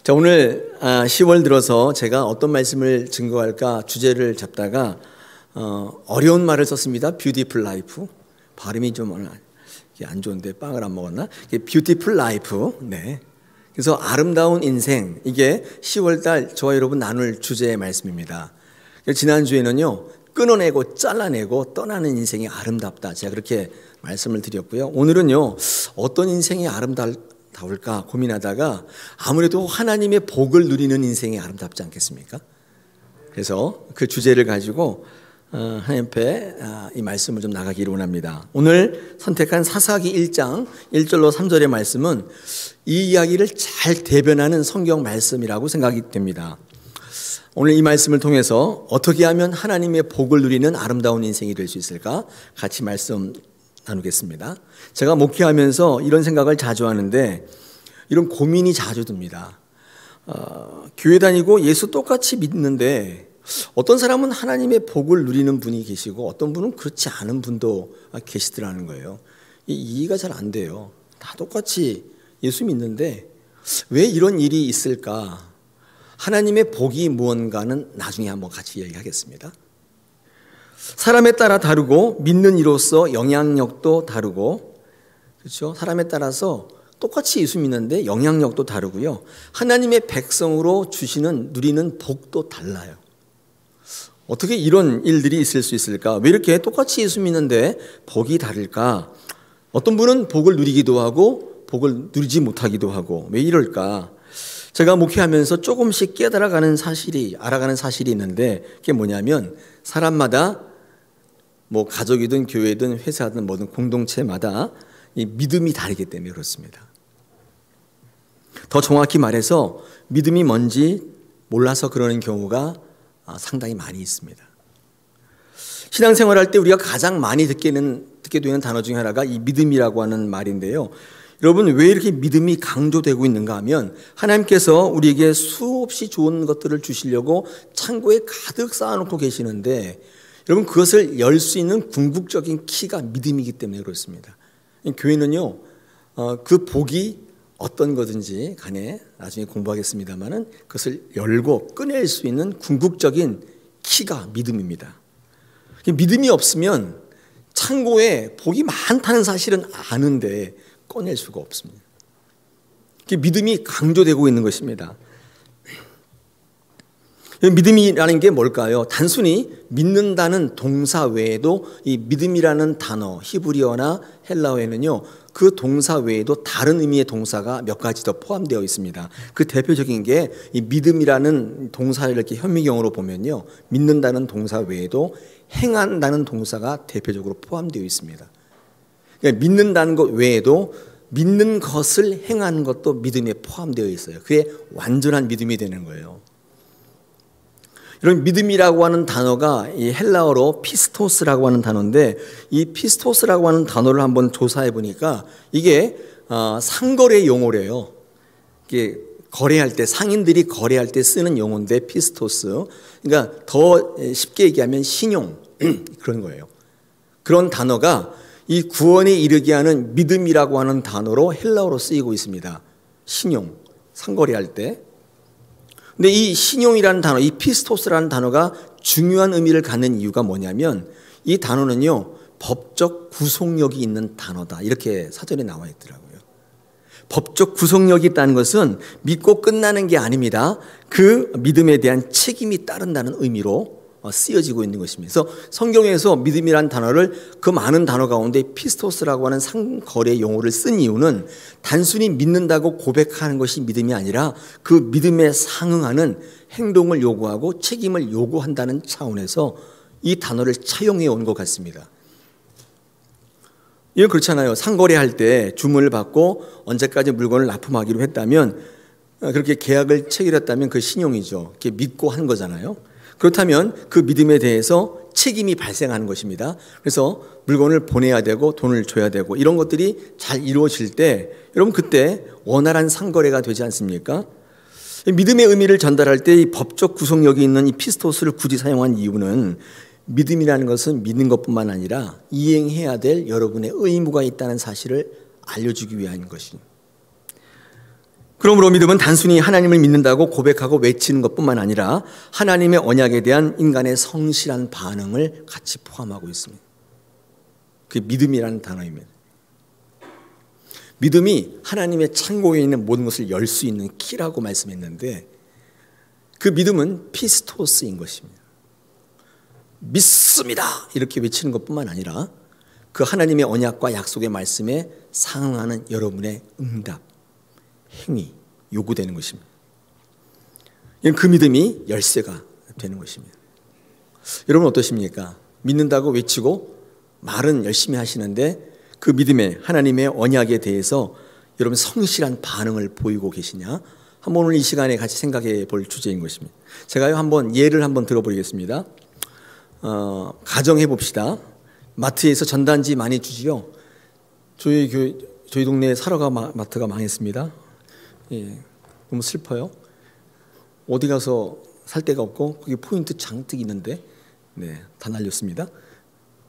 자, 오늘 10월 들어서 제가 어떤 말씀을 증거할까 주제를 잡다가 어려운 말을 썼습니다. 뷰티풀 라이프. 발음이 좀 안 좋은데 빵을 안 먹었나? 뷰티풀 라이프. 네. 그래서 아름다운 인생, 이게 10월달 저와 여러분 나눌 주제의 말씀입니다. 지난주에는요, 끊어내고 잘라내고 떠나는 인생이 아름답다, 제가 그렇게 말씀을 드렸고요. 오늘은요, 어떤 인생이 아름다울까 고민하다가 아무래도 하나님의 복을 누리는 인생이 아름답지 않겠습니까? 그래서 그 주제를 가지고 하나님 앞에 이 말씀을 좀 나가기를 원합니다. 오늘 선택한 사사기 1장 1절로 3절의 말씀은 이 이야기를 잘 대변하는 성경 말씀이라고 생각이 됩니다. 오늘 이 말씀을 통해서 어떻게 하면 하나님의 복을 누리는 아름다운 인생이 될 수 있을까? 같이 말씀 나누겠습니다. 제가 목회하면서 이런 생각을 자주 하는데 이런 고민이 자주 듭니다. 교회 다니고 예수 똑같이 믿는데 어떤 사람은 하나님의 복을 누리는 분이 계시고 어떤 분은 그렇지 않은 분도 계시더라는 거예요. 이해가 잘 안 돼요. 다 똑같이 예수 믿는데 왜 이런 일이 있을까? 하나님의 복이 무언가는 나중에 한번 같이 이야기하겠습니다. 사람에 따라 다르고 믿는 이로써 영향력도 다르고, 그렇죠? 사람에 따라서 똑같이 예수 믿는데 영향력도 다르고요. 하나님의 백성으로 누리는 복도 달라요. 어떻게 이런 일들이 있을 수 있을까? 왜 이렇게 똑같이 예수 믿는데 복이 다를까? 어떤 분은 복을 누리기도 하고 복을 누리지 못하기도 하고, 왜 이럴까? 제가 목회하면서 조금씩 알아가는 사실이 있는데, 그게 뭐냐면 사람마다 뭐 가족이든 교회든 회사든 뭐든 공동체마다 이 믿음이 다르기 때문에 그렇습니다. 더 정확히 말해서 믿음이 뭔지 몰라서 그러는 경우가 상당히 많이 있습니다. 신앙생활할 때 우리가 가장 많이 듣게 되는 단어 중에 하나가 이 믿음이라고 하는 말인데요. 여러분, 왜 이렇게 믿음이 강조되고 있는가 하면 하나님께서 우리에게 수없이 좋은 것들을 주시려고 창고에 가득 쌓아놓고 계시는데, 여러분, 그것을 열 수 있는 궁극적인 키가 믿음이기 때문에 그렇습니다. 교회는요, 그 복이 어떤 거든지 간에 나중에 공부하겠습니다만은 그것을 열고 꺼낼 수 있는 궁극적인 키가 믿음입니다. 믿음이 없으면 창고에 복이 많다는 사실은 아는데 꺼낼 수가 없습니다. 믿음이 강조되고 있는 것입니다. 믿음이라는 게 뭘까요? 단순히 믿는다는 동사 외에도 이 믿음이라는 단어, 히브리어나 헬라어에는요, 그 동사 외에도 다른 의미의 동사가 몇 가지 더 포함되어 있습니다. 그 대표적인 게 이 믿음이라는 동사를 이렇게 현미경으로 보면요, 믿는다는 동사 외에도 행한다는 동사가 대표적으로 포함되어 있습니다. 그러니까 믿는다는 것 외에도 믿는 것을 행하는 것도 믿음에 포함되어 있어요. 그게 완전한 믿음이 되는 거예요. 이런 믿음이라고 하는 단어가 이 헬라어로 피스토스라고 하는 단어인데, 이 피스토스라고 하는 단어를 한번 조사해 보니까 이게 상거래 용어래요. 이게 거래할 때, 상인들이 거래할 때 쓰는 용어인데, 피스토스. 그러니까 더 쉽게 얘기하면 신용 그런 거예요. 그런 단어가 이 구원에 이르게 하는 믿음이라고 하는 단어로 헬라어로 쓰이고 있습니다. 신용, 상거래할 때. 근데 이 신용이라는 단어, 이 피스토스라는 단어가 중요한 의미를 갖는 이유가 뭐냐면 이 단어는요, 법적 구속력이 있는 단어다, 이렇게 사전에 나와 있더라고요. 법적 구속력이 있다는 것은 믿고 끝나는 게 아닙니다. 그 믿음에 대한 책임이 따른다는 의미로 쓰여지고 있는 것입니다. 그래서 성경에서 믿음이라는 단어를 그 많은 단어 가운데 피스토스라고 하는 상거래 용어를 쓴 이유는 단순히 믿는다고 고백하는 것이 믿음이 아니라 그 믿음에 상응하는 행동을 요구하고 책임을 요구한다는 차원에서 이 단어를 차용해 온 것 같습니다. 이건 그렇잖아요. 상거래할 때 주문을 받고 언제까지 물건을 납품하기로 했다면, 그렇게 계약을 체결했다면 그 신용이죠. 그게 믿고 한 거잖아요. 그렇다면 그 믿음에 대해서 책임이 발생하는 것입니다. 그래서 물건을 보내야 되고 돈을 줘야 되고 이런 것들이 잘 이루어질 때, 여러분, 그때 원활한 상거래가 되지 않습니까? 믿음의 의미를 전달할 때 이 법적 구속력이 있는 이 피스토스를 굳이 사용한 이유는 믿음이라는 것은 믿는 것뿐만 아니라 이행해야 될 여러분의 의무가 있다는 사실을 알려주기 위한 것입니다. 그러므로 믿음은 단순히 하나님을 믿는다고 고백하고 외치는 것뿐만 아니라 하나님의 언약에 대한 인간의 성실한 반응을 같이 포함하고 있습니다. 그게 믿음이라는 단어입니다. 믿음이 하나님의 창고에 있는 모든 것을 열 수 있는 키라고 말씀했는데, 그 믿음은 피스토스인 것입니다. 믿습니다 이렇게 외치는 것뿐만 아니라 그 하나님의 언약과 약속의 말씀에 상응하는 여러분의 응답, 행위, 요구되는 것입니다. 그 믿음이 열쇠가 되는 것입니다. 여러분 어떠십니까? 믿는다고 외치고 말은 열심히 하시는데 그 믿음의 하나님의 언약에 대해서 여러분 성실한 반응을 보이고 계시냐? 한번 오늘 이 시간에 같이 생각해 볼 주제인 것입니다. 제가 한번 예를 한번 들어보겠습니다. 가정해 봅시다. 마트에서 전단지 많이 주지요. 저희 동네에 사러가 마트가 망했습니다. 예, 너무 슬퍼요. 어디 가서 살 데가 없고 거기 포인트 잔뜩 있는데 다 날렸습니다.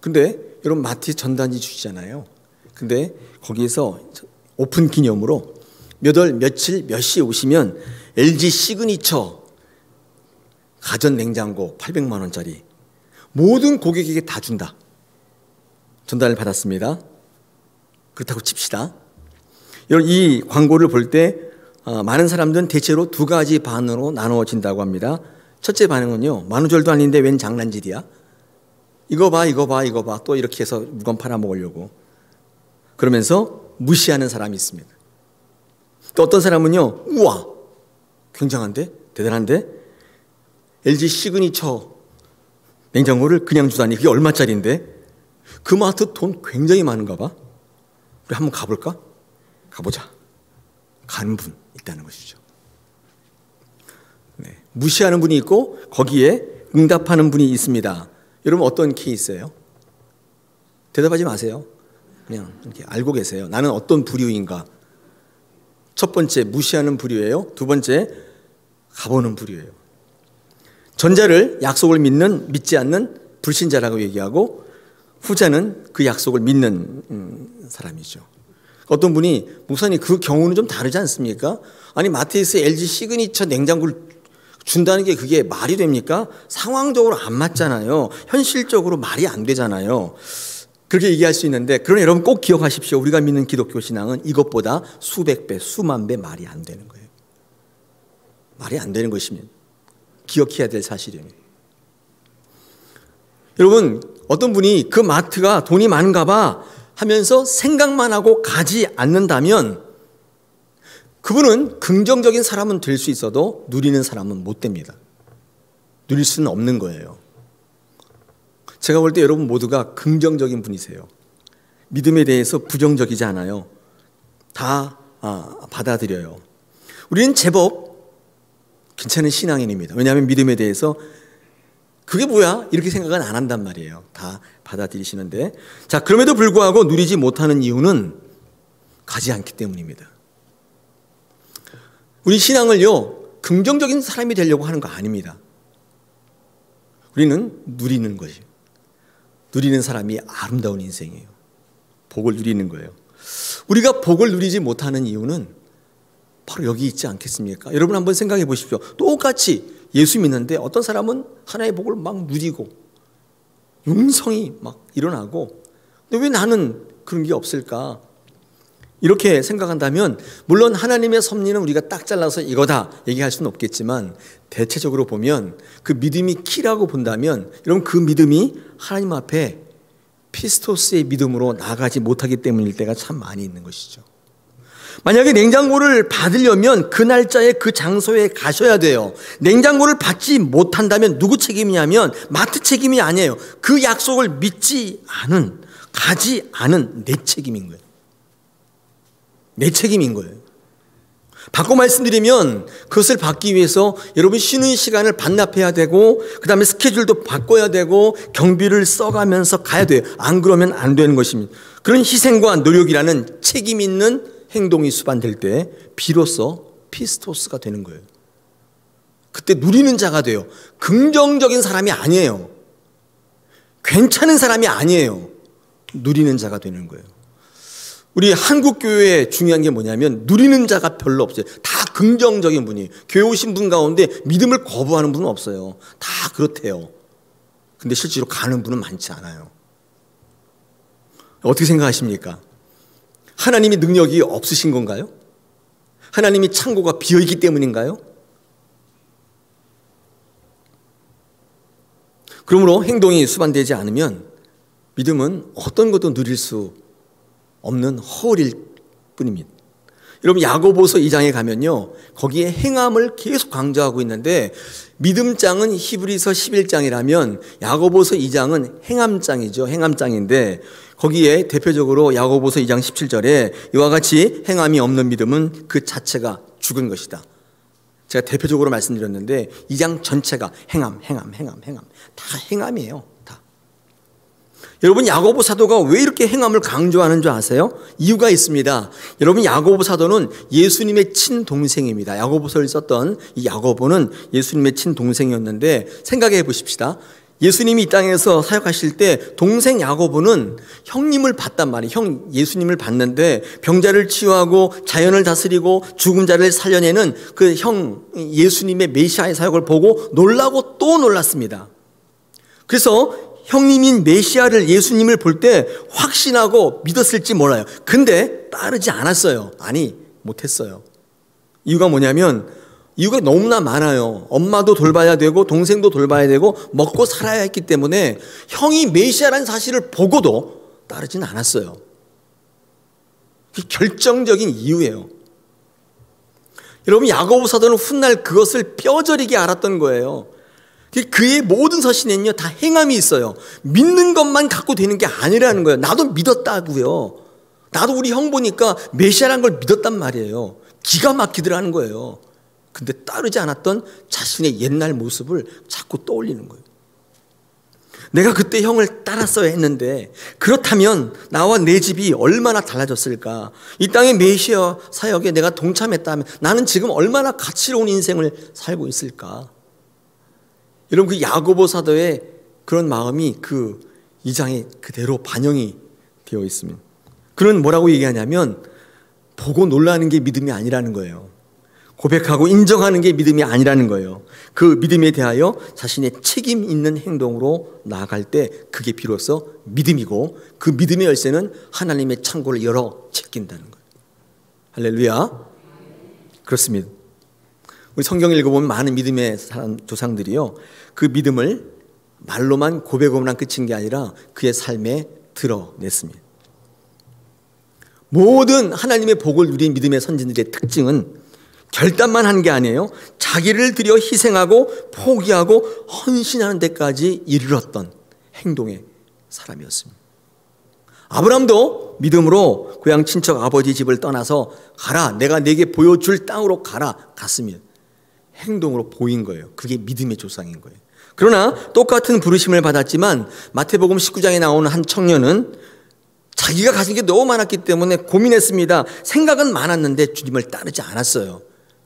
근데 여러분 마트에 전단지 주시잖아요. 근데 거기에서 오픈 기념으로 몇 월 며칠 몇 시에 오시면 LG 시그니처 가전 냉장고 800만 원짜리 모든 고객에게 다 준다. 전달을 받았습니다. 그렇다고 칩시다. 여러분 이 광고를 볼 때 많은 사람들은 대체로 두 가지 반으로 나누어진다고 합니다. 첫째 반응은요, 만우절도 아닌데 웬 장난질이야? 이거 봐 또 이렇게 해서 물건 팔아먹으려고 그러면서 무시하는 사람이 있습니다. 또 어떤 사람은요, 우와 굉장한데? 대단한데? LG 시그니처 냉장고를 그냥 주다니 그게 얼마짜리인데? 그 마트 돈 굉장히 많은가 봐. 우리 한번 가볼까? 가보자. 가는 분 있다는 것이죠. 무시하는 분이 있고 거기에 응답하는 분이 있습니다. 여러분 어떤 케이스예요? 대답하지 마세요. 그냥 이렇게 알고 계세요. 나는 어떤 부류인가? 첫 번째 무시하는 부류예요. 두 번째 가보는 부류예요. 전자를 약속을 믿지 않는 불신자라고 얘기하고, 후자는 그 약속을 믿는 사람이죠. 어떤 분이 목사님 그 경우는 좀 다르지 않습니까? 아니 마트에서 LG 시그니처 냉장고를 준다는 게 그게 말이 됩니까? 상황적으로 안 맞잖아요. 현실적으로 말이 안 되잖아요. 그렇게 얘기할 수 있는데, 그러나 여러분 꼭 기억하십시오. 우리가 믿는 기독교 신앙은 이것보다 수백 배, 수만 배 말이 안 되는 거예요. 말이 안 되는 것이면 기억해야 될 사실입니다. 여러분 어떤 분이 그 마트가 돈이 많은가 봐 하면서 생각만 하고 가지 않는다면 그분은 긍정적인 사람은 될 수 있어도 누리는 사람은 못 됩니다. 누릴 수는 없는 거예요. 제가 볼 때 여러분 모두가 긍정적인 분이세요. 믿음에 대해서 부정적이지 않아요. 다 받아들여요. 우리는 제법 괜찮은 신앙인입니다. 왜냐하면 믿음에 대해서 그게 뭐야? 이렇게 생각은 안 한단 말이에요. 다 받아들이시는데, 자, 그럼에도 불구하고 누리지 못하는 이유는 가지 않기 때문입니다. 우리 신앙을요, 긍정적인 사람이 되려고 하는 거 아닙니다. 우리는 누리는 것이에요. 누리는 사람이 아름다운 인생이에요. 복을 누리는 거예요. 우리가 복을 누리지 못하는 이유는 바로 여기 있지 않겠습니까? 여러분 한번 생각해 보십시오. 똑같이 예수 믿는데 어떤 사람은 하나의 복을 막 누리고 용성이 막 일어나고, 근데 왜 나는 그런 게 없을까? 이렇게 생각한다면 물론 하나님의 섭리는 우리가 딱 잘라서 이거다 얘기할 수는 없겠지만, 대체적으로 보면 그 믿음이 키라고 본다면 여러분 그 믿음이 하나님 앞에 피스토스의 믿음으로 나가지 못하기 때문일 때가 참 많이 있는 것이죠. 만약에 냉장고를 받으려면 그 날짜에 그 장소에 가셔야 돼요. 냉장고를 받지 못한다면 누구 책임이냐면 마트 책임이 아니에요. 그 약속을 믿지 않은, 가지 않은 내 책임인 거예요. 내 책임인 거예요. 바꿔 말씀드리면 그것을 받기 위해서 여러분 쉬는 시간을 반납해야 되고, 그 다음에 스케줄도 바꿔야 되고, 경비를 써가면서 가야 돼요. 안 그러면 안 되는 것입니다. 그런 희생과 노력이라는 책임 있는 행동이 수반될 때 비로소 피스토스가 되는 거예요. 그때 누리는 자가 돼요. 긍정적인 사람이 아니에요. 괜찮은 사람이 아니에요. 누리는 자가 되는 거예요. 우리 한국 교회에 중요한 게 뭐냐면 누리는 자가 별로 없어요. 다 긍정적인 분이. 교회 오신 분 가운데 믿음을 거부하는 분은 없어요. 다 그렇대요. 근데 실제로 가는 분은 많지 않아요. 어떻게 생각하십니까? 하나님의 능력이 없으신 건가요? 하나님의 창고가 비어있기 때문인가요? 그러므로 행동이 수반되지 않으면 믿음은 어떤 것도 누릴 수 없는 허울일 뿐입니다. 여러분 야고보서 2장에 가면요, 거기에 행함을 계속 강조하고 있는데 믿음장은 히브리서 11장이라면 야고보서 2장은 행함장이죠. 행함장인데 거기에 대표적으로 야고보서 2장 17절에 이와 같이 행함이 없는 믿음은 그 자체가 죽은 것이다. 제가 대표적으로 말씀드렸는데 2장 전체가 행함 다 행함이에요. 다. 여러분 야고보 사도가 왜 이렇게 행함을 강조하는 줄 아세요? 이유가 있습니다. 여러분 야고보 사도는 예수님의 친동생입니다. 야고보서를 썼던 이 야고보는 예수님의 친동생이었는데 생각해 보십시다. 예수님이 이 땅에서 사역하실 때 동생 야고보는 형님을 봤단 말이에요. 예수님을 봤는데 병자를 치유하고 자연을 다스리고 죽은 자를 살려내는 그 예수님의 메시아의 사역을 보고 놀라고 또 놀랐습니다. 그래서 형님인 메시아를 예수님을 볼 때 확신하고 믿었을지 몰라요. 근데 따르지 않았어요. 아니 못했어요. 이유가 뭐냐면 이유가 너무나 많아요. 엄마도 돌봐야 되고 동생도 돌봐야 되고 먹고 살아야 했기 때문에 형이 메시아라는 사실을 보고도 따르지는 않았어요. 그게 결정적인 이유예요. 여러분 야고보 사도는 훗날 그것을 뼈저리게 알았던 거예요. 그의 모든 서신에는요 다 행함이 있어요. 믿는 것만 갖고 되는 게 아니라는 거예요. 나도 믿었다고요. 나도 우리 형 보니까 메시아라는 걸 믿었단 말이에요. 기가 막히더라는 거예요. 근데 따르지 않았던 자신의 옛날 모습을 자꾸 떠올리는 거예요. 내가 그때 형을 따랐어야 했는데 그렇다면 나와 내 집이 얼마나 달라졌을까. 이 땅의 메시아 사역에 내가 동참했다면 나는 지금 얼마나 가치로운 인생을 살고 있을까. 여러분 그 야고보 사도의 그런 마음이 그 2장에 그대로 반영이 되어 있습니다. 그는 뭐라고 얘기하냐면 보고 놀라는 게 믿음이 아니라는 거예요. 고백하고 인정하는 게 믿음이 아니라는 거예요. 그 믿음에 대하여 자신의 책임 있는 행동으로 나아갈 때 그게 비로소 믿음이고 그 믿음의 열쇠는 하나님의 창고를 열어 제낀다는 거예요. 할렐루야. 그렇습니다. 우리 성경을 읽어보면 많은 믿음의 조상들이요 그 믿음을 말로만 고백으로만 그친 게 아니라 그의 삶에 드러냈습니다. 모든 하나님의 복을 누린 믿음의 선진들의 특징은 결단만 한 게 아니에요. 자기를 들여 희생하고 포기하고 헌신하는 데까지 이르렀던 행동의 사람이었습니다. 아브라함도 믿음으로 고향 친척 아버지 집을 떠나서 가라, 내가 내게 보여줄 땅으로 가라 갔습니다. 행동으로 보인 거예요. 그게 믿음의 조상인 거예요. 그러나 똑같은 부르심을 받았지만 마태복음 19장에 나오는 한 청년은 자기가 가진 게 너무 많았기 때문에 고민했습니다. 생각은 많았는데 주님을 따르지 않았어요.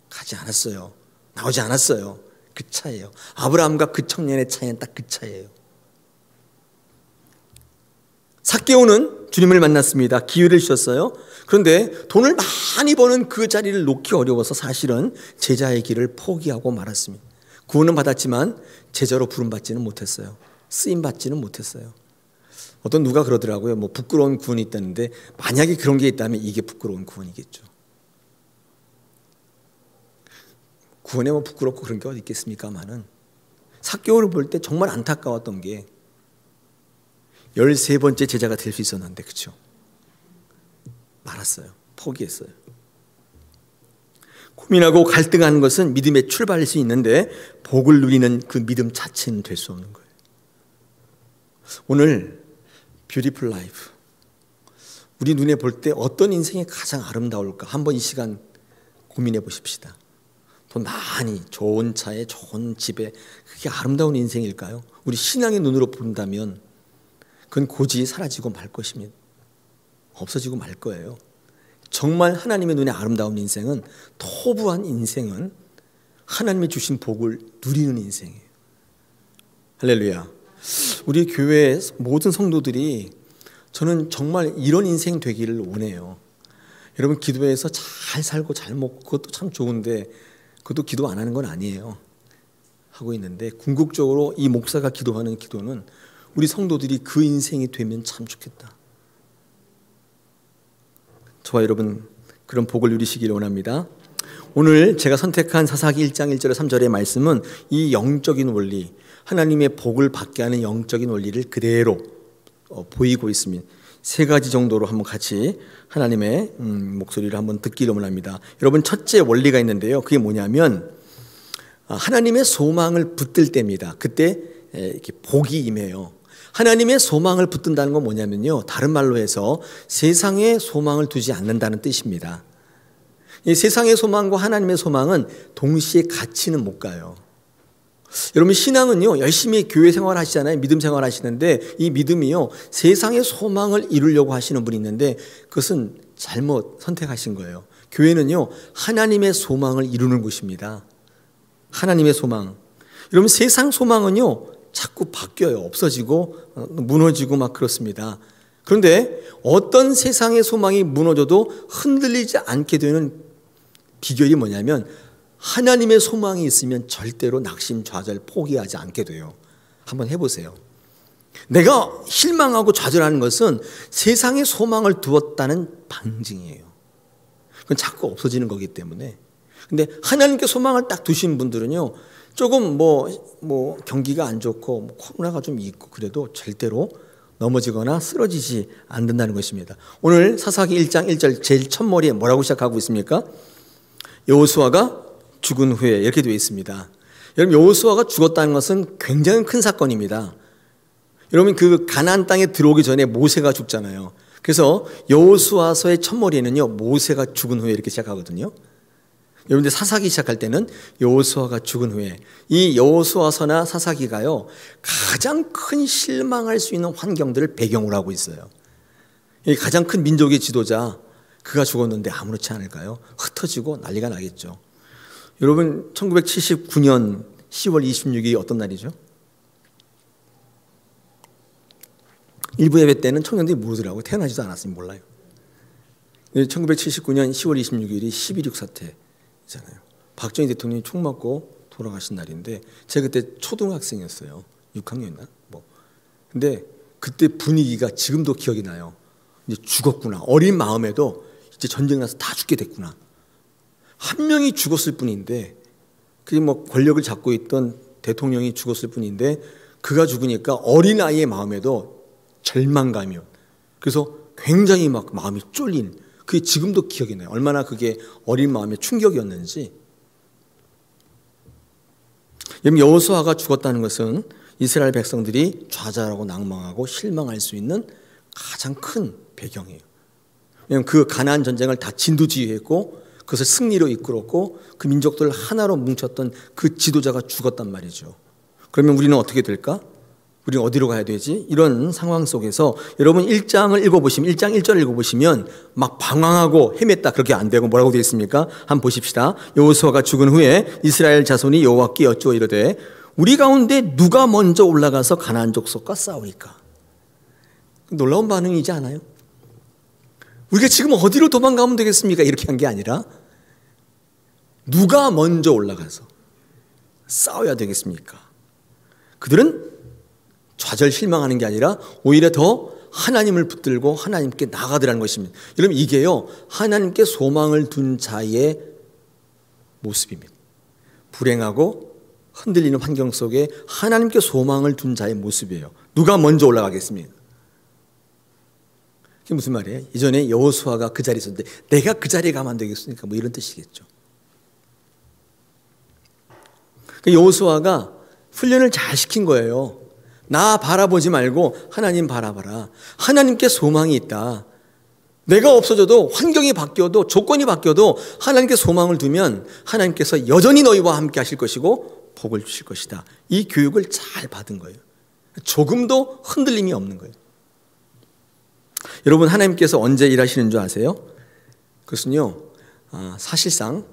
가지 않았어요. 나오지 않았어요. 그 차이예요. 아브라함과 그 청년의 차이는 딱 그 차이예요. 삭개오는 주님을 만났습니다. 기회를 주셨어요. 그런데 돈을 많이 버는 그 자리를 놓기 어려워서 사실은 제자의 길을 포기하고 말았습니다. 구원은 받았지만 제자로 부름받지는 못했어요. 쓰임받지는 못했어요. 어떤 누가 그러더라고요. 뭐 부끄러운 구원이 있다는데 만약에 그런 게 있다면 이게 부끄러운 구원이겠죠. 구원에 뭐 부끄럽고 그런 게 어디 있겠습니까마는 삭개오를 볼 때 정말 안타까웠던 게 13번째 제자가 될 수 있었는데 그렇죠? 말았어요. 포기했어요. 고민하고 갈등하는 것은 믿음의 출발일 수 있는데 복을 누리는 그 믿음 자체는 될 수 없는 거예요. 오늘 뷰티풀 라이프 우리 눈에 볼 때 어떤 인생이 가장 아름다울까 한번 이 시간 고민해 보십시다. 돈 많이 좋은 차에 좋은 집에 그게 아름다운 인생일까요? 우리 신앙의 눈으로 본다면 그건 고지 사라지고 말 것입니다. 없어지고 말 거예요. 정말 하나님의 눈에 아름다운 인생은 토부한 인생은 하나님이 주신 복을 누리는 인생이에요. 할렐루야. 우리 교회의 모든 성도들이 저는 정말 이런 인생 되기를 원해요. 여러분, 기도해서 잘 살고 잘 먹고 그것도 참 좋은데 그것도 기도 안 하는 건 아니에요. 하고 있는데 궁극적으로 이 목사가 기도하는 기도는 우리 성도들이 그 인생이 되면 참 좋겠다. 저와 여러분 그런 복을 누리시기를 원합니다. 오늘 제가 선택한 사사기 1장 1절에 3절의 말씀은 이 영적인 원리, 하나님의 복을 받게 하는 영적인 원리를 그대로 보이고 있습니다. 세 가지 정도로 한번 같이 하나님의 목소리를 한번 듣기를 원합니다. 여러분, 첫째 원리가 있는데요. 그게 뭐냐면 하나님의 소망을 붙들 때입니다. 그때 이렇게 복이 임해요. 하나님의 소망을 붙든다는 건 뭐냐면요, 다른 말로 해서 세상에 소망을 두지 않는다는 뜻입니다. 이 세상의 소망과 하나님의 소망은 동시에 같이는 못 가요. 여러분, 신앙은요, 열심히 교회 생활 하시잖아요. 믿음 생활 하시는데 이 믿음이요, 세상의 소망을 이루려고 하시는 분이 있는데 그것은 잘못 선택하신 거예요. 교회는요, 하나님의 소망을 이루는 곳입니다. 하나님의 소망. 여러분, 세상 소망은요 자꾸 바뀌어요. 없어지고 무너지고 막 그렇습니다. 그런데 어떤 세상의 소망이 무너져도 흔들리지 않게 되는 비결이 뭐냐면 하나님의 소망이 있으면 절대로 낙심, 좌절, 포기하지 않게 돼요. 한번 해보세요. 내가 실망하고 좌절하는 것은 세상의 소망을 두었다는 방증이에요. 그건 자꾸 없어지는 거기 때문에. 근데 하나님께 소망을 딱 두신 분들은요, 조금 경기가 안 좋고 코로나가 좀 있고 그래도 절대로 넘어지거나 쓰러지지 않는다는 것입니다. 오늘 사사기 1장 1절 제일 첫머리에 뭐라고 시작하고 있습니까? 여호수아가 죽은 후에 이렇게 되어 있습니다. 여러분, 여호수아가 죽었다는 것은 굉장히 큰 사건입니다. 여러분, 그 가나안 땅에 들어오기 전에 모세가 죽잖아요. 그래서 여호수아서의 첫머리에는요, 모세가 죽은 후에 이렇게 시작하거든요. 여러분들 사사기 시작할 때는 여호수아가 죽은 후에, 이 여호수아서나 사사기가요 가장 큰 실망할 수 있는 환경들을 배경으로 하고 있어요. 이 가장 큰 민족의 지도자, 그가 죽었는데 아무렇지 않을까요? 흩어지고 난리가 나겠죠. 여러분, 1979년 10월 26일이 어떤 날이죠? 일부 예배 때는 청년들이 모르더라고요. 태어나지도 않았으니 몰라요. 1979년 10월 26일이 12.6 사태잖아요. 박정희 대통령이 총 맞고 돌아가신 날인데 제가 그때 초등학생이었어요. 6학년이나 근데 그때 분위기가 지금도 기억이 나요. 이제 죽었구나. 어린 마음에도 이제 전쟁 나서 다 죽게 됐구나. 한 명이 죽었을 뿐인데, 그게 권력을 잡고 있던 대통령이 죽었을 뿐인데, 그가 죽으니까 어린아이의 마음에도 절망감이요. 그래서 굉장히 마음이 쫄린, 그게 지금도 기억이 나요. 얼마나 그게 어린 마음의 충격이었는지. 여호수아가 죽었다는 것은 이스라엘 백성들이 좌절하고 낭망하고 실망할 수 있는 가장 큰 배경이에요. 왜냐하면 그 가나안 전쟁을 다 진두지휘했고 그것을 승리로 이끌었고 그 민족들을 하나로 뭉쳤던 그 지도자가 죽었단 말이죠. 그러면 우리는 어떻게 될까? 우리는 어디로 가야 되지? 이런 상황 속에서 여러분 1장을 읽어보시면 1장 1절을 읽어보시면 막 방황하고 헤맸다 그렇게 안 되고 뭐라고 되어 있습니까? 한번 보십시다. 여호수아가 죽은 후에 이스라엘 자손이 여호와께 여쭈어 이르되 우리 가운데 누가 먼저 올라가서 가나안 족속과 싸우리까? 놀라운 반응이지 않아요? 우리가 지금 어디로 도망가면 되겠습니까? 이렇게 한 게 아니라 누가 먼저 올라가서 싸워야 되겠습니까? 그들은 좌절 실망하는 게 아니라 오히려 더 하나님을 붙들고 하나님께 나가더라는 것입니다. 여러분, 이게요 하나님께 소망을 둔 자의 모습입니다. 불행하고 흔들리는 환경 속에 하나님께 소망을 둔 자의 모습이에요. 누가 먼저 올라가겠습니까? 그게 무슨 말이에요? 이전에 여호수아가 그 자리에 있었는데 내가 그 자리에 가면 안 되겠습니까? 이런 뜻이겠죠. 여호수아가 훈련을 잘 시킨 거예요. 나 바라보지 말고 하나님 바라봐라. 하나님께 소망이 있다. 내가 없어져도 환경이 바뀌어도 조건이 바뀌어도 하나님께 소망을 두면 하나님께서 여전히 너희와 함께 하실 것이고 복을 주실 것이다. 이 교육을 잘 받은 거예요. 조금도 흔들림이 없는 거예요. 여러분, 하나님께서 언제 일하시는 줄 아세요? 그것은요 사실상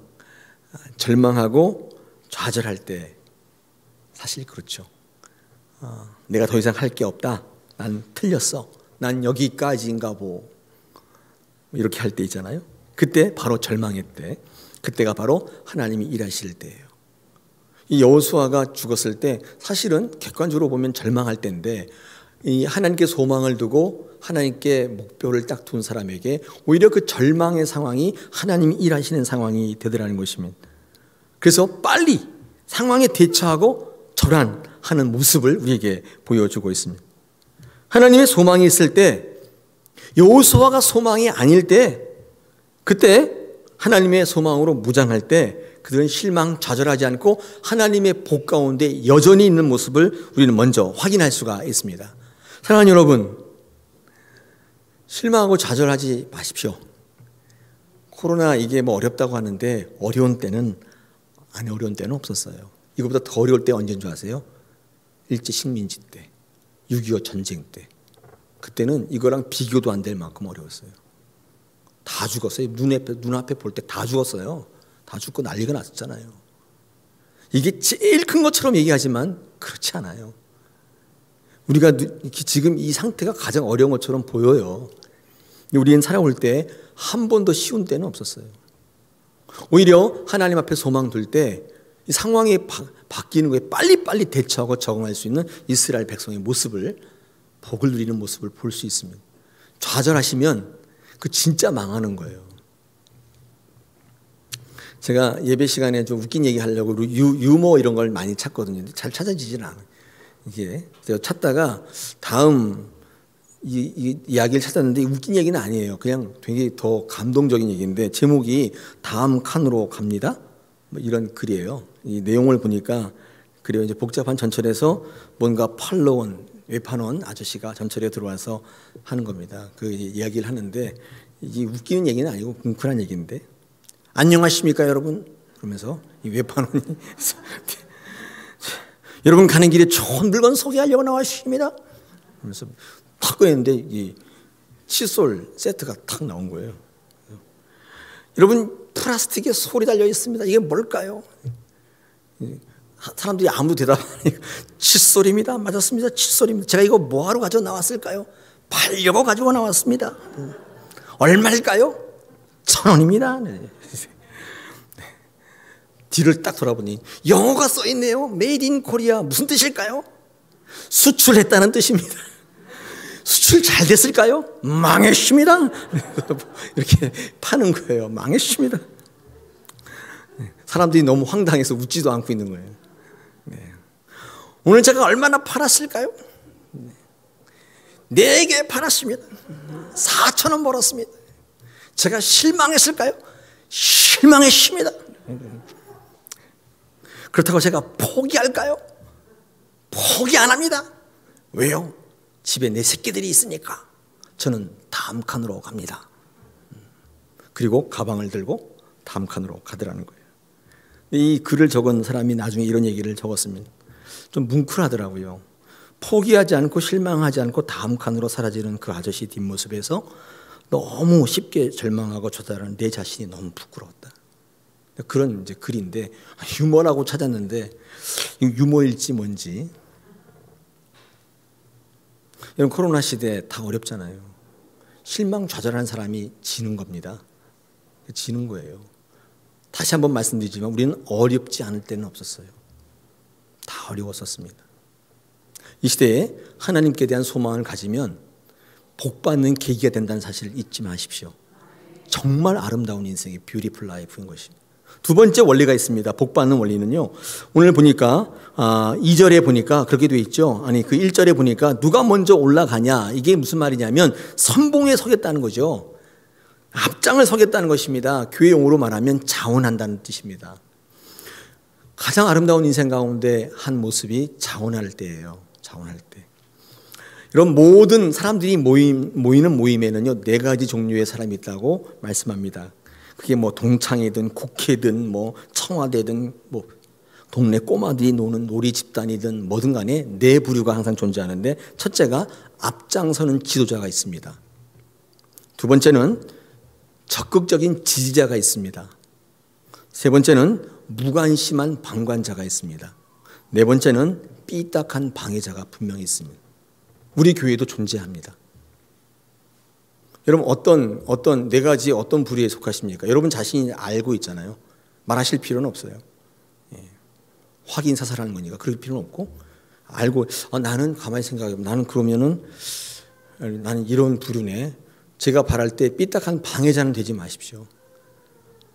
절망하고 좌절할 때, 사실 그렇죠. 내가 더 이상 할 게 없다. 난 틀렸어. 난 여기까지인가 보. 이렇게 할 때 있잖아요. 그때 바로 절망의 때, 그때가 바로 하나님이 일하실 때예요. 이 여호수아가 죽었을 때 사실은 객관적으로 보면 절망할 때인데, 이 하나님께 소망을 두고 하나님께 목표를 딱 둔 사람에게 오히려 그 절망의 상황이 하나님이 일하시는 상황이 되더라는 것입니다. 그래서 빨리 상황에 대처하고 절환하는 모습을 우리에게 보여주고 있습니다. 하나님의 소망이 있을 때, 여호수아가 소망이 아닐 때, 그때 하나님의 소망으로 무장할 때 그들은 실망 좌절하지 않고 하나님의 복 가운데 여전히 있는 모습을 우리는 먼저 확인할 수가 있습니다. 사랑하는 여러분, 실망하고 좌절하지 마십시오. 코로나 이게 뭐 어렵다고 하는데 어려운 때는 안 어려운 때는 없었어요. 이거보다 더 어려울 때 언제인 줄 아세요? 일제 식민지 때, 6.25 전쟁 때. 그때는 이거랑 비교도 안 될 만큼 어려웠어요. 다 죽었어요. 눈앞에 볼 때 다 죽었어요. 다 죽고 난리가 났었잖아요. 이게 제일 큰 것처럼 얘기하지만 그렇지 않아요. 우리가 지금 이 상태가 가장 어려운 것처럼 보여요. 우리는 살아올 때 한 번도 쉬운 때는 없었어요. 오히려 하나님 앞에 소망 둘 때 이 상황이 바뀌는 거에 빨리빨리 대처하고 적응할 수 있는 이스라엘 백성의 모습을, 복을 누리는 모습을 볼 수 있습니다. 좌절하시면 그 진짜 망하는 거예요. 제가 예배 시간에 좀 웃긴 얘기 하려고 유머 이런 걸 많이 찾거든요. 잘 찾아지진 않아요. 이게 제가 찾다가 다음 이 이야기를 찾았는데 웃긴 얘기는 아니에요. 그냥 되게 더 감동적인 얘기인데 제목이 다음 칸으로 갑니다. 뭐 이런 글이에요. 이 내용을 보니까 그래요. 이제 복잡한 전철에서 뭔가 팔러온 외판원 아저씨가 전철에 들어와서 하는 겁니다. 그 이야기를 하는데 이게 웃기는 얘기는 아니고 뭉클한 얘기인데, 안녕하십니까 여러분? 그러면서 이 외판원이 여러분 가는 길에 좋은 물건 소개하려고 나왔습니다. 그러면서 탁 꺼냈는데 이 칫솔 세트가 탁 나온 거예요. 여러분 플라스틱에 솔이 달려 있습니다. 이게 뭘까요? 사람들이 아무도 대답 안 하니까 칫솔입니다. 맞았습니다. 칫솔입니다. 제가 이거 뭐하러 가지고 나왔을까요? 팔려고 가지고 나왔습니다. 얼마일까요? 1,000원입니다. 네. 뒤를 딱 돌아보니 영어가 써있네요. 메이드 인 코리아. 무슨 뜻일까요? 수출했다는 뜻입니다. 수출 잘 됐을까요? 망했습니다. 이렇게 파는 거예요. 망했습니다. 사람들이 너무 황당해서 웃지도 않고 있는 거예요. 네. 오늘 제가 얼마나 팔았을까요? 4개 팔았습니다. 4,000원 벌었습니다. 제가 실망했을까요? 실망했습니다. 그렇다고 제가 포기할까요? 포기 안 합니다. 왜요? 집에 내 새끼들이 있으니까. 저는 다음 칸으로 갑니다. 그리고 가방을 들고 다음 칸으로 가더라는 거예요. 이 글을 적은 사람이 나중에 이런 얘기를 적었습니다. 좀 뭉클하더라고요. 포기하지 않고 실망하지 않고 다음 칸으로 사라지는 그 아저씨 뒷모습에서 너무 쉽게 절망하고 좌절하는 내 자신이 너무 부끄러웠다. 그런 이제 글인데 유머라고 찾았는데 유머일지 뭔지. 여러분 코로나 시대 다 어렵잖아요. 실망 좌절하는 사람이 지는 겁니다. 지는 거예요. 다시 한번 말씀드리지만 우리는 어렵지 않을 때는 없었어요. 다 어려웠었습니다. 이 시대에 하나님께 대한 소망을 가지면 복받는 계기가 된다는 사실을 잊지 마십시오. 정말 아름다운 인생의 뷰티풀 라이프인 것입니다. 두 번째 원리가 있습니다. 복받는 원리는요. 오늘 보니까 2절에 보니까 그렇게 되어 있죠. 아니 그 1절에 보니까 누가 먼저 올라가냐. 이게 무슨 말이냐면 선봉에 서겠다는 거죠. 앞장을 서겠다는 것입니다. 교회 용어로 말하면 자원한다는 뜻입니다. 가장 아름다운 인생 가운데 한 모습이 자원할 때예요. 자원할 때. 이런 모든 사람들이 모이는 모임에는요 4가지 종류의 사람이 있다고 말씀합니다. 그게 뭐 동창이든 국회든 뭐 청와대든 뭐 동네 꼬마들이 노는 놀이 집단이든 뭐든 간에 4부류가 항상 존재하는데, 첫째가 앞장서는 지도자가 있습니다. 두 번째는 적극적인 지지자가 있습니다. 세 번째는 무관심한 방관자가 있습니다. 네 번째는 삐딱한 방해자가 분명히 있습니다. 우리 교회도 존재합니다. 여러분 어떤 네 가지 어떤 부류에 속하십니까? 여러분 자신이 알고 있잖아요. 말하실 필요는 없어요. 확인 사살하는 거니까 그럴 필요는 없고 알고 나는 가만히 생각해보면 나는 그러면은 나는 이런 부류네. 제가 바랄 때 삐딱한 방해자는 되지 마십시오.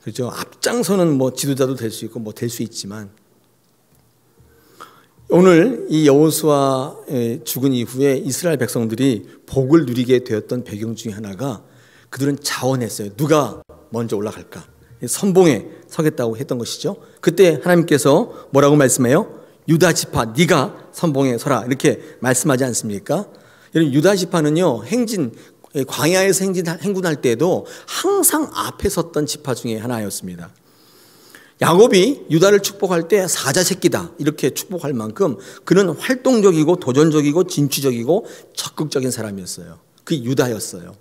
그렇죠? 앞장서는 뭐 지도자도 될 수 있고 뭐 될 수 있지만 오늘 이 여호수아 죽은 이후에 이스라엘 백성들이 복을 누리게 되었던 배경 중에 하나가 그들은 자원했어요. 누가 먼저 올라갈까? 선봉에 서겠다고 했던 것이죠. 그때 하나님께서 뭐라고 말씀해요? 유다 지파 네가 선봉에 서라 이렇게 말씀하지 않습니까? 여러분 유다 지파는요 광야에서 행군할 때도 항상 앞에 섰던 지파 중에 하나였습니다. 야곱이 유다를 축복할 때 사자 새끼다 이렇게 축복할 만큼 그는 활동적이고 도전적이고 진취적이고 적극적인 사람이었어요. 그게 유다였어요.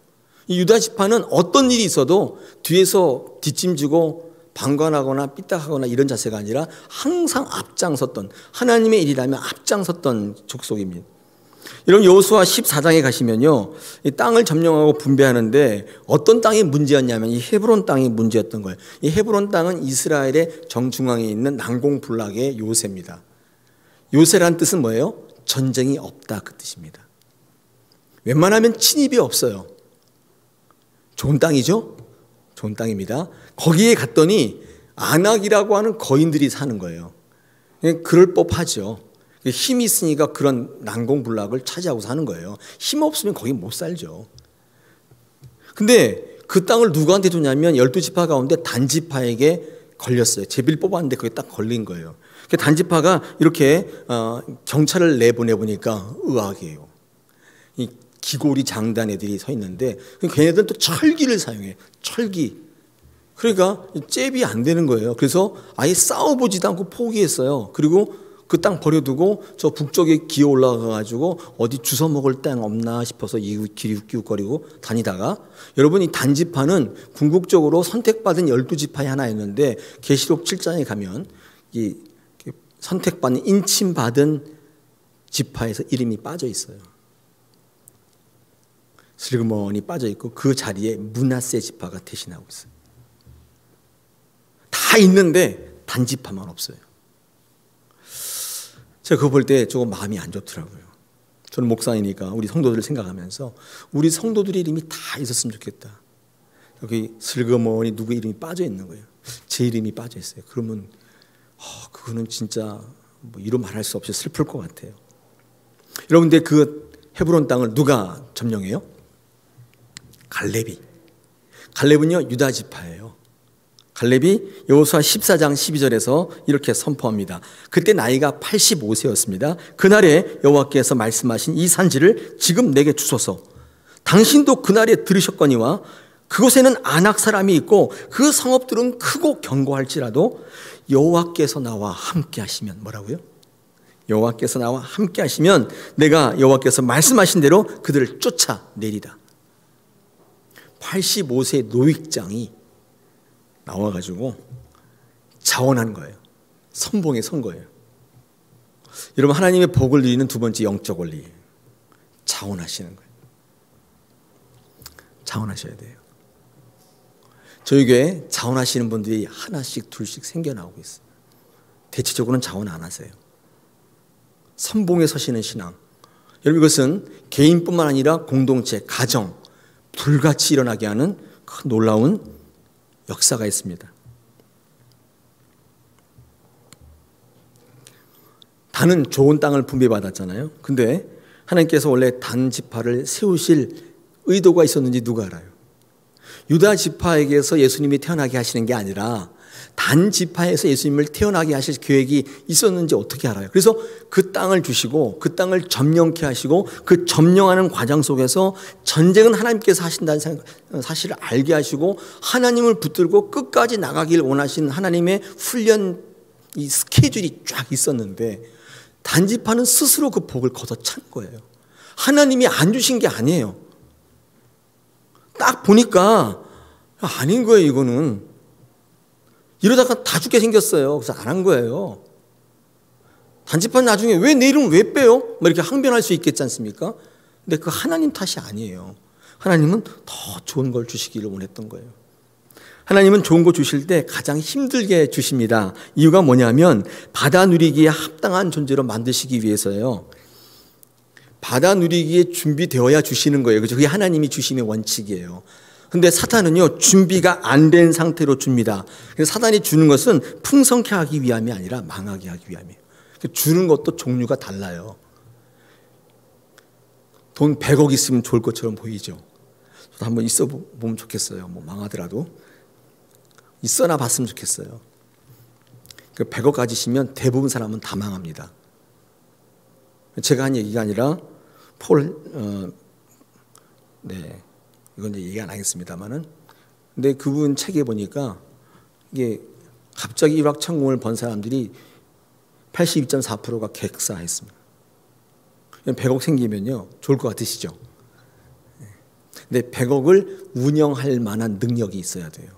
이 유다 지파는 어떤 일이 있어도 뒤에서 뒷짐지고 방관하거나 삐딱하거나 이런 자세가 아니라 항상 앞장섰던 하나님의 일이라면 앞장섰던 족속입니다. 여러분 여호수아 14장에 가시면요 이 땅을 점령하고 분배하는데 어떤 땅이 문제였냐면 이 헤브론 땅이 문제였던 거예요. 이 헤브론 땅은 이스라엘의 정중앙에 있는 난공불락의 요새입니다. 요새란 뜻은 뭐예요? 전쟁이 없다 그 뜻입니다. 웬만하면 침입이 없어요. 좋은 땅이죠? 좋은 땅입니다. 거기에 갔더니 안악이라고 하는 거인들이 사는 거예요. 그럴 법하죠. 힘이 있으니까 그런 난공불락을 차지하고 사는 거예요. 힘 없으면 거기 못 살죠. 근데 그 땅을 누구한테 줬냐면 12지파 가운데 단지파에게 걸렸어요. 제비를 뽑았는데 그게 딱 걸린 거예요. 단지파가 이렇게 경찰을 내보내보니까 의학이에요. 이 기골이 장단 애들이 서 있는데 걔네들은 또 철기를 사용해. 철기. 그러니까 잽이 안 되는 거예요. 그래서 아예 싸워보지도 않고 포기했어요. 그리고 그 땅 버려두고 저 북쪽에 기어 올라가가지고 어디 주워 먹을 땅 없나 싶어서 기웃기웃거리고 다니다가 여러분 이 단지파는 궁극적으로 선택받은 12지파의 하나였는데 계시록 7장에 가면 이 선택받은 인침받은 지파에서 이름이 빠져 있어요. 슬그머니 빠져 있고 그 자리에 므낫세 지파가 대신하고 있어요. 다 있는데 단지파만 없어요. 제가 그거 볼 때 조금 마음이 안 좋더라고요. 저는 목사이니까 우리 성도들을 생각하면서 우리 성도들의 이름이 다 있었으면 좋겠다. 여기 슬그머니 누구 이름이 빠져 있는 거예요. 제 이름이 빠져 있어요. 그러면 그거는 진짜 뭐 이루 말할 수 없이 슬플 것 같아요. 여러분들 그 헤브론 땅을 누가 점령해요? 갈렙이. 갈렙은요 유다 지파예요. 갈렙이 여호수아 14장 12절에서 이렇게 선포합니다. 그때 나이가 85세였습니다. 그날에 여호와께서 말씀하신 이 산지를 지금 내게 주소서. 당신도 그날에 들으셨거니와 그곳에는 아낙 사람이 있고 그 성읍들은 크고 견고할지라도 여호와께서 나와 함께 하시면 뭐라고요? 여호와께서 나와 함께 하시면 내가 여호와께서 말씀하신 대로 그들을 쫓아내리다. 85세 노익장이 나와가지고 자원한 거예요. 선봉에 선 거예요. 여러분 하나님의 복을 누리는 두 번째 영적 원리 자원하시는 거예요. 자원하셔야 돼요. 저희 교회에 자원하시는 분들이 하나씩 둘씩 생겨나오고 있어요. 대체적으로는 자원 안 하세요. 선봉에 서시는 신앙. 여러분 이것은 개인뿐만 아니라 공동체, 가정 불같이 일어나게 하는 큰 놀라운 역사가 있습니다. 단은 좋은 땅을 분배받았잖아요. 근데 하나님께서 원래 단 지파를 세우실 의도가 있었는지 누가 알아요? 유다 지파에게서 예수님이 태어나게 하시는 게 아니라 단 지파에서 예수님을 태어나게 하실 계획이 있었는지 어떻게 알아요? 그래서 그 땅을 주시고 그 땅을 점령케 하시고 그 점령하는 과정 속에서 전쟁은 하나님께서 하신다는 사실을 알게 하시고 하나님을 붙들고 끝까지 나가길 원하시는 하나님의 훈련 이 스케줄이 쫙 있었는데 단지파는 스스로 그 복을 걷어찬 거예요. 하나님이 안 주신 게 아니에요. 딱 보니까 아닌 거예요. 이거는 이러다가 다 죽게 생겼어요. 그래서 안 한 거예요. 단지파는 나중에 왜 내 이름 왜 빼요? 뭐 이렇게 항변할 수 있겠지 않습니까? 근데 그 하나님 탓이 아니에요. 하나님은 더 좋은 걸 주시기를 원했던 거예요. 하나님은 좋은 거 주실 때 가장 힘들게 주십니다. 이유가 뭐냐면 받아 누리기에 합당한 존재로 만드시기 위해서예요. 받아 누리기에 준비되어야 주시는 거예요. 그죠? 그게 하나님이 주심의 원칙이에요. 근데 사탄은요, 준비가 안 된 상태로 줍니다. 그래서 사탄이 주는 것은 풍성케 하기 위함이 아니라 망하게 하기 위함이에요. 주는 것도 종류가 달라요. 돈 100억 있으면 좋을 것처럼 보이죠. 저도 한번 있어 보면 좋겠어요. 뭐 망하더라도. 있어나 봤으면 좋겠어요. 100억 가지시면 대부분 사람은 다 망합니다. 제가 한 얘기가 아니라 이건 이제 얘기 안 하겠습니다만은, 근데 그분 책에 보니까 이게 갑자기 일확천금을 번 사람들이 82.4%가 객사했습니다. 100억 생기면요 좋을 것 같으시죠? 근데 100억을 운영할 만한 능력이 있어야 돼요.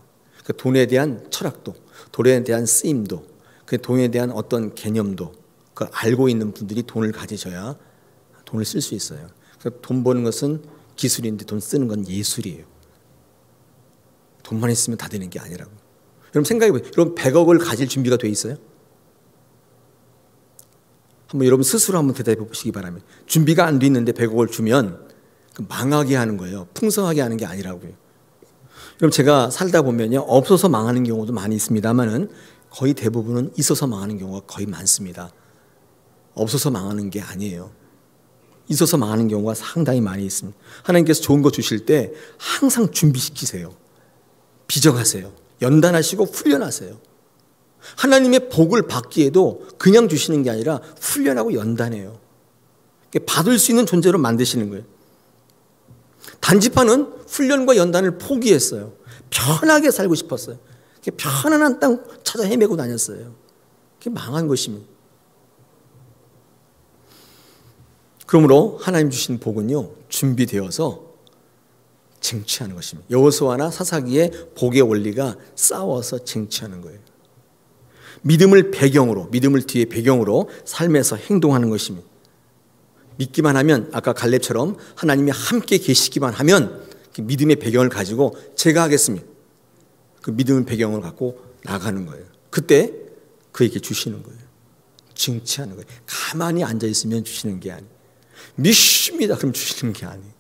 그 돈에 대한 철학도, 돈에 대한 쓰임도, 그 돈에 대한 어떤 개념도 그걸 알고 있는 분들이 돈을 가지셔야 돈을 쓸 수 있어요. 그래서 돈 버는 것은 기술인데 돈 쓰는 건 예술이에요. 돈만 있으면 다 되는 게 아니라고. 여러분 생각해보세요. 여러분 100억을 가질 준비가 돼 있어요? 한번 여러분 스스로 한번 대답해 보시기 바랍니다. 준비가 안 돼 있는데 100억을 주면 망하게 하는 거예요. 풍성하게 하는 게 아니라고요. 그럼 제가 살다 보면요, 없어서 망하는 경우도 많이 있습니다만은 거의 대부분은 있어서 망하는 경우가 거의 많습니다. 없어서 망하는 게 아니에요. 있어서 망하는 경우가 상당히 많이 있습니다. 하나님께서 좋은 거 주실 때 항상 준비시키세요. 비정하세요. 연단하시고 훈련하세요. 하나님의 복을 받기에도 그냥 주시는 게 아니라 훈련하고 연단해요. 받을 수 있는 존재로 만드시는 거예요. 단지파는 훈련과 연단을 포기했어요. 편하게 살고 싶었어요. 편안한 땅 찾아 헤매고 다녔어요. 그게 망한 것입니다. 그러므로 하나님 주신 복은요, 준비되어서 쟁취하는 것입니다. 여호수아나 사사기의 복의 원리가 싸워서 쟁취하는 거예요. 믿음을 배경으로, 믿음을 뒤에 배경으로 삶에서 행동하는 것입니다. 믿기만 하면 아까 갈렙처럼 하나님이 함께 계시기만 하면 믿음의 배경을 가지고 제가 하겠습니다. 그 믿음의 배경을 갖고 나가는 거예요. 그때 그에게 주시는 거예요. 쟁취하는 거예요. 가만히 앉아있으면 주시는 게 아니에요. 믿습니다. 그럼 주시는 게 아니에요.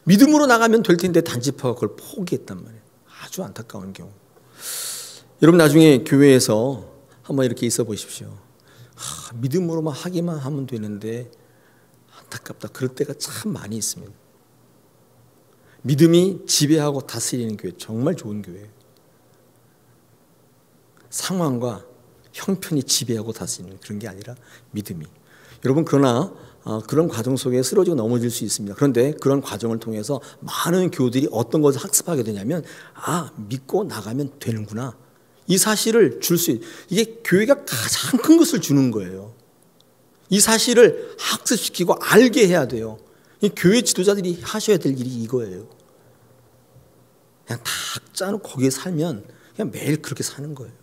믿음으로 나가면 될 텐데 단지파가 그걸 포기했단 말이에요. 아주 안타까운 경우. 여러분 나중에 교회에서 한번 이렇게 있어 보십시오. 믿음으로만 하기만 하면 되는데 안타깝다. 그럴 때가 참 많이 있습니다. 믿음이 지배하고 다스리는 교회, 정말 좋은 교회예요. 상황과 형편이 지배하고 다스리는 그런 게 아니라 믿음이. 여러분 그러나 그런 과정 속에 쓰러지고 넘어질 수 있습니다. 그런데 그런 과정을 통해서 많은 교우들이 어떤 것을 학습하게 되냐면 믿고 나가면 되는구나. 이 사실을 줄 수 이게 교회가 가장 큰 것을 주는 거예요. 이 사실을 학습시키고 알게 해야 돼요. 이 교회 지도자들이 하셔야 될 일이 이거예요. 그냥 딱 짜놓고 거기에 살면 그냥 매일 그렇게 사는 거예요.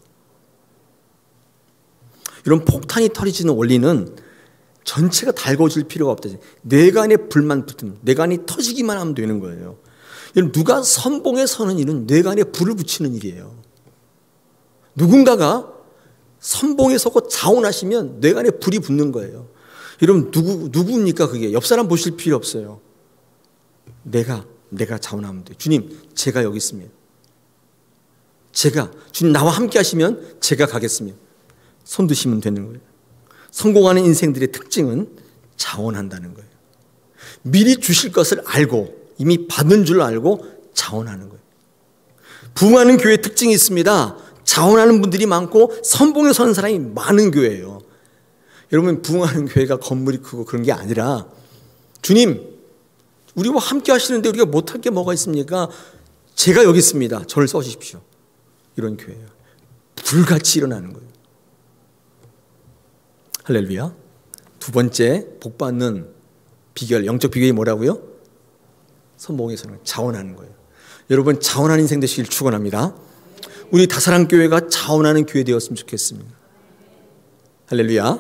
이런 폭탄이 터지는 원리는 전체가 달궈질 필요가 없다. 내간에 불만 붙으면 내간이 터지기만 하면 되는 거예요. 누가 선봉에 서는 일은 내간에 불을 붙이는 일이에요. 누군가가 선봉에 서고 자원하시면 내간에 불이 붙는 거예요. 여러분 누구입니까 그게? 옆 사람 보실 필요 없어요. 내가 자원하면 돼요. 주님 제가 여기 있습니다. 주님 나와 함께 하시면 제가 가겠습니다. 손 드시면 되는 거예요. 성공하는 인생들의 특징은 자원한다는 거예요. 미리 주실 것을 알고 이미 받은 줄 알고 자원하는 거예요. 부흥하는 교회의 특징이 있습니다. 자원하는 분들이 많고 선봉에 서는 사람이 많은 교회예요. 여러분 부흥하는 교회가 건물이 크고 그런 게 아니라 주님 우리와 함께 하시는데 우리가 못할 게 뭐가 있습니까? 제가 여기 있습니다. 저를 써주십시오. 이런 교회예요. 불같이 일어나는 거예요. 할렐루야. 두 번째 복받는 비결, 영적 비결이 뭐라고요? 선봉에서는 자원하는 거예요. 여러분 자원하는 인생 되시길 축원합니다. 우리 다사랑교회가 자원하는 교회 되었으면 좋겠습니다. 할렐루야.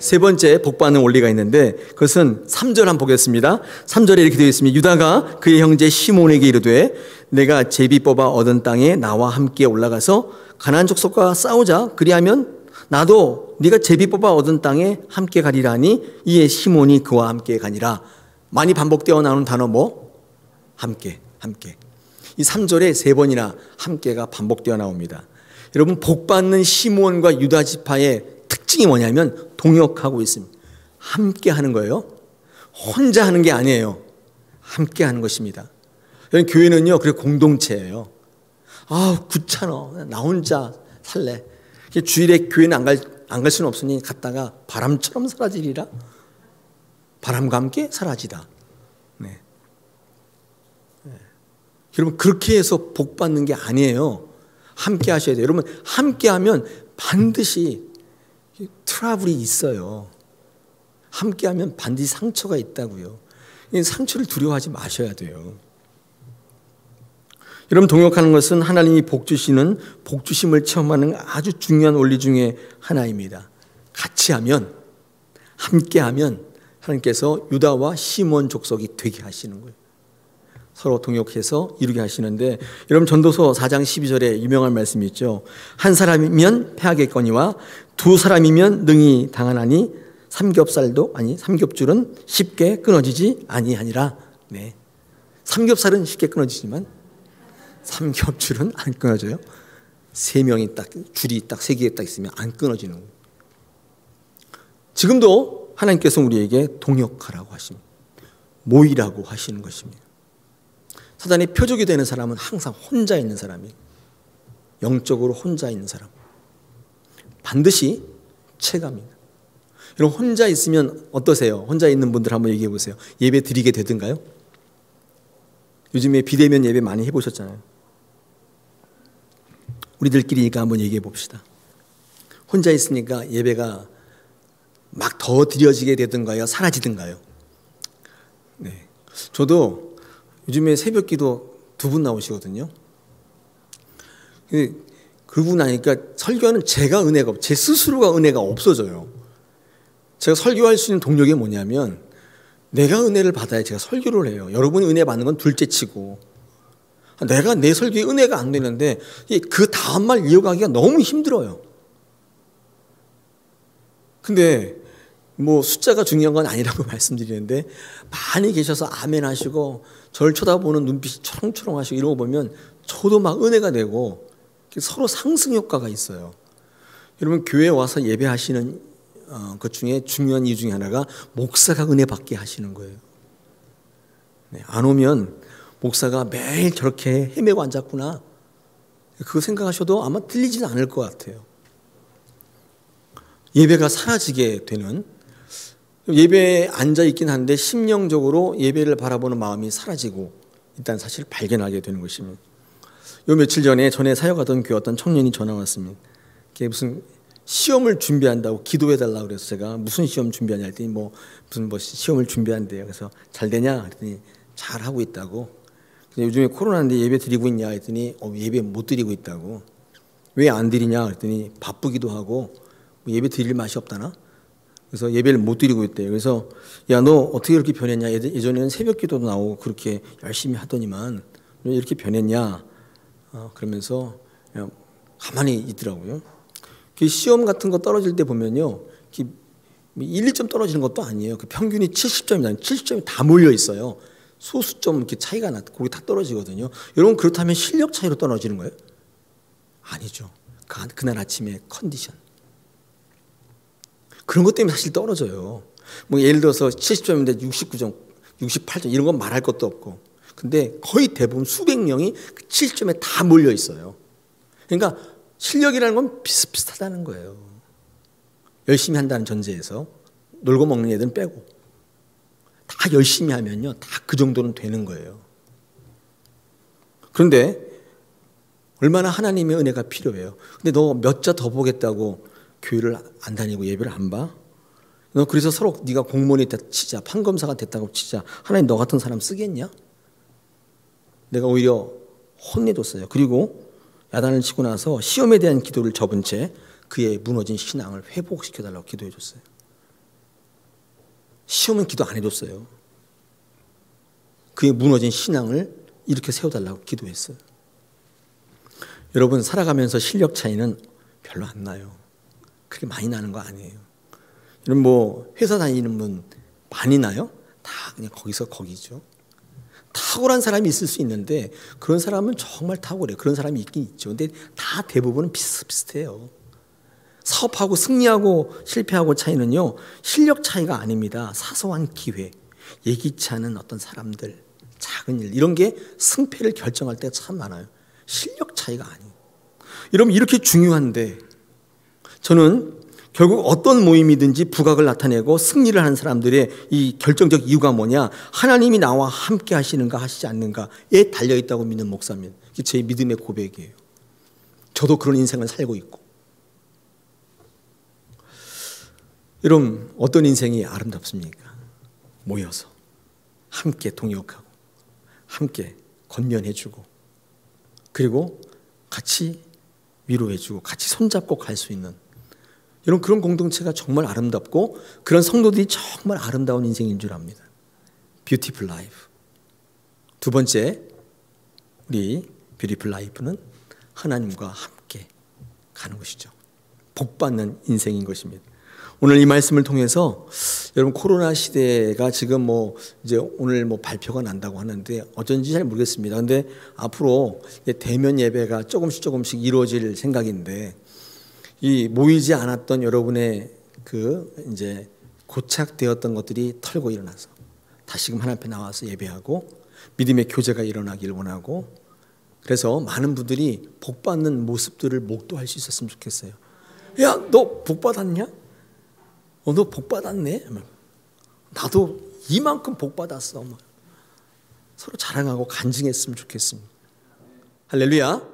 세 번째 복받는 원리가 있는데 그것은 3절 한번 보겠습니다. 3절에 이렇게 되어 있습니다. 유다가 그의 형제 시몬에게 이르되 내가 제비 뽑아 얻은 땅에 나와 함께 올라가서 가나안 족속과 싸우자. 그리하면 나도 네가 제비 뽑아 얻은 땅에 함께 가리라니 이에 시몬이 그와 함께 가니라. 많이 반복되어 나오는 단어 뭐? 함께. 이 3절에 세 번이나 함께가 반복되어 나옵니다. 여러분 복받는 시몬과 유다 지파의 특징이 뭐냐면 동역하고 있습니다. 함께 하는 거예요. 혼자 하는 게 아니에요. 함께 하는 것입니다. 여러분 교회는요, 그래 공동체예요. 아 귀찮아. 나 혼자 살래. 주일에 교회는 안 갈 수는 없으니 갔다가 바람처럼 사라지리라. 바람과 함께 사라지다. 네. 여러분 그렇게 해서 복 받는 게 아니에요. 함께 하셔야 돼요. 여러분 함께 하면 반드시 트러블이 있어요. 함께 하면 반드시 상처가 있다고요. 상처를 두려워하지 마셔야 돼요. 여러분 동역하는 것은 하나님이 복 주시는 복 주심을 체험하는 아주 중요한 원리 중에 하나입니다. 같이 하면 함께 하면 하나님께서 유다와 시몬 족속이 되게 하시는 거예요. 서로 동역해서 이루게 하시는데 여러분 전도서 4장 12절에 유명한 말씀이 있죠. 한 사람이면 패하겠거니와 두 사람이면 능히 당하나니 삼겹줄은 쉽게 끊어지지 아니하니라. 네. 삼겹살은 쉽게 끊어지지만 삼겹줄은 안 끊어져요. 세 명이 딱 줄이 딱 세 개 딱 있으면 안 끊어지는 거예요. 지금도 하나님께서 우리에게 동역하라고 하십니다. 모이라고 하시는 것입니다. 사단의 표적이 되는 사람은 항상 혼자 있는 사람이에요. 영적으로 혼자 있는 사람. 반드시 체감입니다. 여러분 혼자 있으면 어떠세요? 혼자 있는 분들 한번 얘기해 보세요. 예배 드리게 되던가요? 요즘에 비대면 예배 많이 해보셨잖아요. 우리들끼리니까 한번 얘기해 봅시다. 혼자 있으니까 예배가 막 더 드려지게 되던가요? 사라지던가요? 네. 저도 요즘에 새벽 기도 2분 나오시거든요. 그러고 나니까 설교하는 제가 은혜가 제 스스로가 은혜가 없어져요. 제가 설교할 수 있는 동력이 뭐냐면 내가 은혜를 받아야 제가 설교를 해요. 여러분이 은혜 받는 건 둘째치고 내가 내 설교에 은혜가 안 되는데 그 다음 말 이어가기가 너무 힘들어요. 근데 뭐 숫자가 중요한 건 아니라고 말씀드리는데 많이 계셔서 아멘 하시고 저를 쳐다보는 눈빛이 초롱초롱 하시고 이런 거 보면 저도 막 은혜가 되고 서로 상승 효과가 있어요. 여러분 교회에 와서 예배하시는 것 중에 중요한 이유 중에 하나가 목사가 은혜 받게 하시는 거예요. 네, 안 오면 목사가 매일 저렇게 헤매고 앉았구나 그거 생각하셔도 아마 들리지는 않을 것 같아요. 예배가 사라지게 되는 예배에 앉아있긴 한데 심령적으로 예배를 바라보는 마음이 사라지고 일단 사실 발견하게 되는 것입니다. 요 며칠 전에 사역하던 교회 어떤 청년이 전화 왔습니다. 그게 무슨 시험을 준비한다고 기도해달라고 그래서 제가 무슨 시험 준비하냐 했더니 무슨 시험을 준비한대요. 그래서 잘 되냐 했더니 잘 하고 있다고. 요즘에 코로나인데 예배 드리고 있냐 했더니 예배 못 드리고 있다고. 왜 안 드리냐 했더니 바쁘기도 하고 예배 드릴 맛이 없다나. 그래서 예배를 못 드리고 있대요. 그래서 야 너 어떻게 이렇게 변했냐. 예전에는 새벽 기도도 나오고 그렇게 열심히 하더니만 왜 이렇게 변했냐. 그러면서 그냥 가만히 있더라고요. 시험 같은 거 떨어질 때 보면요. 1, 2점 떨어지는 것도 아니에요. 그 평균이 70점이다. 70점이 다 몰려 있어요. 소수점 이렇게 차이가 나고 거기 다 떨어지거든요. 여러분 그렇다면 실력 차이로 떨어지는 거예요? 아니죠. 그날 아침에 컨디션. 그런 것 때문에 사실 떨어져요. 예를 들어서 70점인데 69점, 68점 이런 건 말할 것도 없고. 근데 거의 대부분 수백 명이 그 70점에 다 몰려 있어요. 그러니까 실력이라는 건 비슷비슷하다는 거예요. 열심히 한다는 전제에서 놀고 먹는 애들은 빼고 다 열심히 하면요 다 그 정도는 되는 거예요. 그런데 얼마나 하나님의 은혜가 필요해요. 근데 너 몇 자 더 보겠다고 교회를 안 다니고 예배를 안 봐? 너 그래서 서로 네가 공무원이 됐다 치자, 판검사가 됐다고 치자. 하나님 너 같은 사람 쓰겠냐? 내가 오히려 혼내줬어요. 그리고 야단을 치고 나서 시험에 대한 기도를 접은 채 그의 무너진 신앙을 회복시켜달라고 기도해줬어요. 시험은 기도 안 해줬어요. 그의 무너진 신앙을 이렇게 세워달라고 기도했어요. 여러분, 살아가면서 실력 차이는 별로 안 나요. 그렇게 많이 나는 거 아니에요. 여러분, 뭐 회사 다니는 분 많이 나요? 다 그냥 거기서 거기죠. 탁월한 사람이 있을 수 있는데 그런 사람은 정말 탁월해요. 그런 사람이 있긴 있죠. 근데 다 대부분은 비슷비슷해요. 사업하고 승리하고 실패하고 차이는요, 실력 차이가 아닙니다. 사소한 기회, 예기치 않은 어떤 사람들, 작은 일, 이런 게 승패를 결정할 때가 참 많아요. 실력 차이가 아니에요. 여러분, 이렇게 중요한데 저는 결국 어떤 모임이든지 부각을 나타내고 승리를 하는 사람들의 이 결정적 이유가 뭐냐? 하나님이 나와 함께 하시는가 하시지 않는가에 달려있다고 믿는 목사입니다. 이게 제 믿음의 고백이에요. 저도 그런 인생을 살고 있고. 여러분, 어떤 인생이 아름답습니까? 모여서 함께 동역하고 함께 권면해주고 그리고 같이 위로해주고 같이 손잡고 갈 수 있는, 여러분, 그런 공동체가 정말 아름답고 그런 성도들이 정말 아름다운 인생인 줄 압니다. 뷰티풀 라이프. 두 번째, 우리 뷰티풀 라이프는 하나님과 함께 가는 것이죠. 복받는 인생인 것입니다. 오늘 이 말씀을 통해서 여러분, 코로나 시대가 지금 이제 오늘 발표가 난다고 하는데 어쩐지 잘 모르겠습니다. 근데 앞으로 대면 예배가 조금씩 이루어질 생각인데, 이 모이지 않았던 여러분의 이제 고착되었던 것들이 털고 일어나서 다시금 하나님 앞에 나와서 예배하고 믿음의 교제가 일어나길 원하고, 그래서 많은 분들이 복받는 모습들을 목도할 수 있었으면 좋겠어요. 야, 너 복받았냐? 너 복받았네? 나도 이만큼 복받았어. 서로 자랑하고 간증했으면 좋겠습니다. 할렐루야.